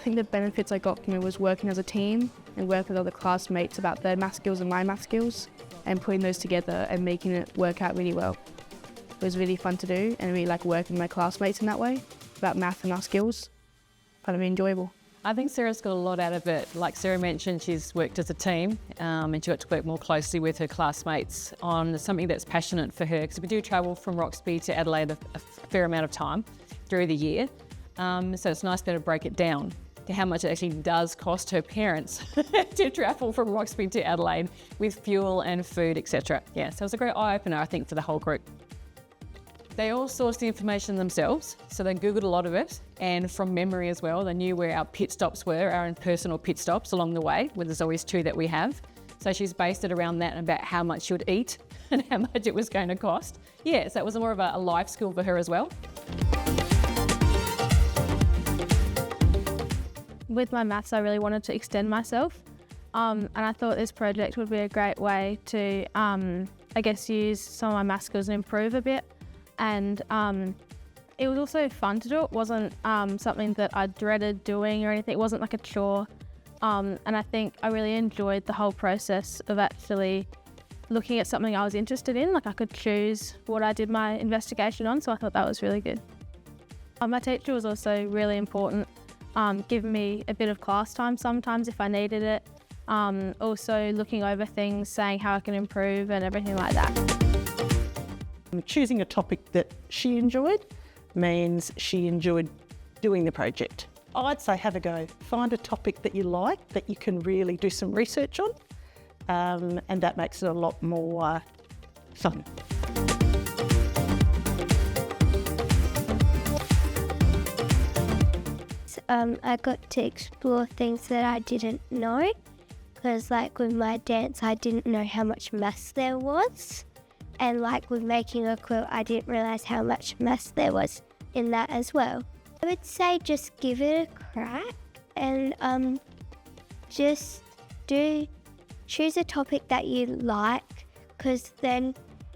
think the benefits I got from it was working as a team and working with other classmates about their math skills and my math skills and putting those together and making it work out really well. It was really fun to do and really like working with my classmates in that way about math and our skills. Kind of enjoyable. I think Sarah's got a lot out of it. Like Sarah mentioned, she's worked as a team and she got to work more closely with her classmates on something that's passionate for her, because we do travel from Roxby to Adelaide a fair amount of time through the year. So it's nice to be able to break it down to how much it actually does cost her parents to travel from Roxby to Adelaide with fuel and food, etc. Yeah, so it was a great eye-opener, I think, for the whole group. They all sourced the information themselves, so they Googled a lot of it, and from memory as well, they knew where our pit stops were, our own personal pit stops along the way, where there's always 2 that we have. So she's based it around that and about how much she would eat and how much it was going to cost. Yeah, so it was more of a life skill for her as well. With my maths, I really wanted to extend myself, and I thought this project would be a great way to, I guess, use some of my math skills and improve a bit. And it was also fun to do. It wasn't something that I dreaded doing or anything. It wasn't like a chore. And I think I really enjoyed the whole process of actually looking at something I was interested in. Like I could choose what I did my investigation on, so I thought that was really good. My teacher was also really important, giving me a bit of class time sometimes if I needed it. Also looking over things, saying how I can improve and everything like that. Choosing a topic that she enjoyed means she enjoyed doing the project. I'd say have a go. Find a topic that you like, that you can really do some research on, and that makes it a lot more fun. I got to explore things that I didn't know, because like with my dance I didn't know how much maths there was. And like with making a quilt, I didn't realise how much maths there was in that as well. I would say just give it a crack and just choose a topic that you like, because then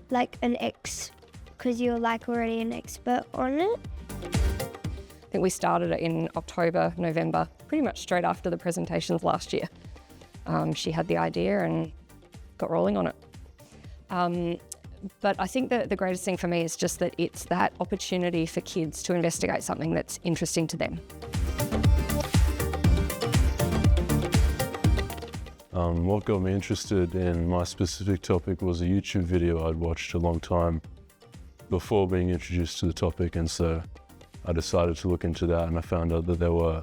because you're like already an expert on it. I think we started it in October, November, pretty much straight after the presentations last year. She had the idea and got rolling on it. But I think that the greatest thing for me is just that it's that opportunity for kids to investigate something that's interesting to them. What got me interested in my specific topic was a YouTube video I'd watched a long time before being introduced to the topic, and so I decided to look into that, and I found out that there were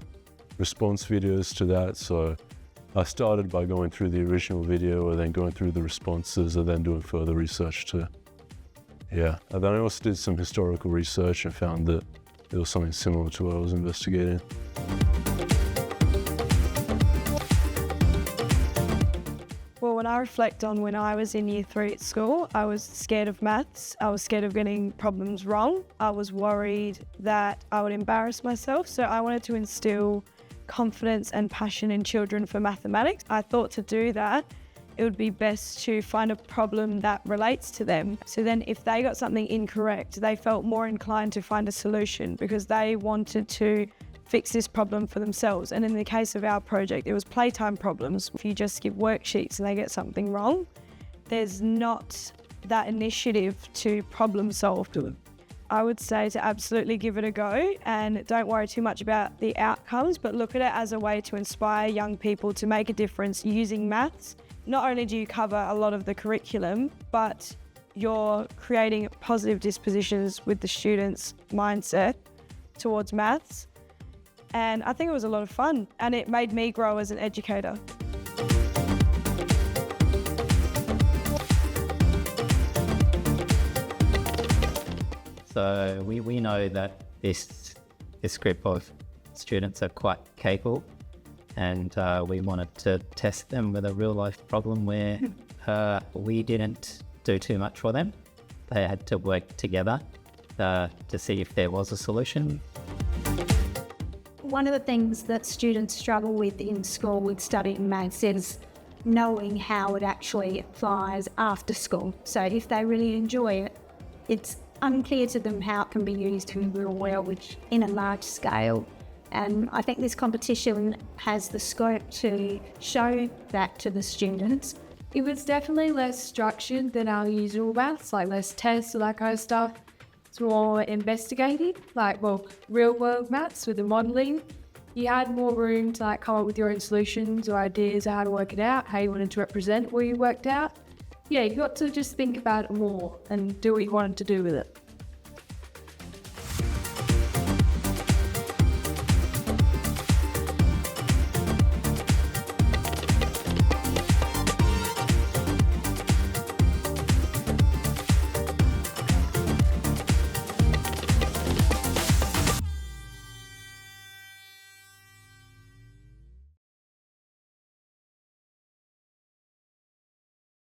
response videos to that. So I started by going through the original video and then going through the responses and then doing further research too. Yeah, and then I also did some historical research and found that there was something similar to what I was investigating. Well, when I reflect on when I was in year 3 at school, I was scared of maths. I was scared of getting problems wrong. I was worried that I would embarrass myself. So I wanted to instill confidence and passion in children for mathematics. I thought to do that, it would be best to find a problem that relates to them. So then if they got something incorrect, they felt more inclined to find a solution because they wanted to fix this problem for themselves. And in the case of our project, it was playtime problems. If you just give worksheets and they get something wrong, there's not that initiative to problem solve to them. I would say to absolutely give it a go and don't worry too much about the outcomes, but look at it as a way to inspire young people to make a difference using maths. Not only do you cover a lot of the curriculum, but you're creating positive dispositions with the students' mindset towards maths. And I think it was a lot of fun and it made me grow as an educator. So we know that this group of students are quite capable, and we wanted to test them with a real life problem where we didn't do too much for them. They had to work together to see if there was a solution. One of the things that students struggle with in school with studying maths is knowing how it actually applies after school. So if they really enjoy it, it's unclear to them how it can be used in the real world, which in a large scale And I think this competition has the scope to show that to the students. It was definitely less structured than our usual maths, like less tests, all that kind of stuff. It's more investigative, like, well, real world maths with the modelling. You had more room to like come up with your own solutions or ideas of how to work it out, how you wanted to represent what you worked out. Yeah, you got to just think about it more and do what you wanted to do with it.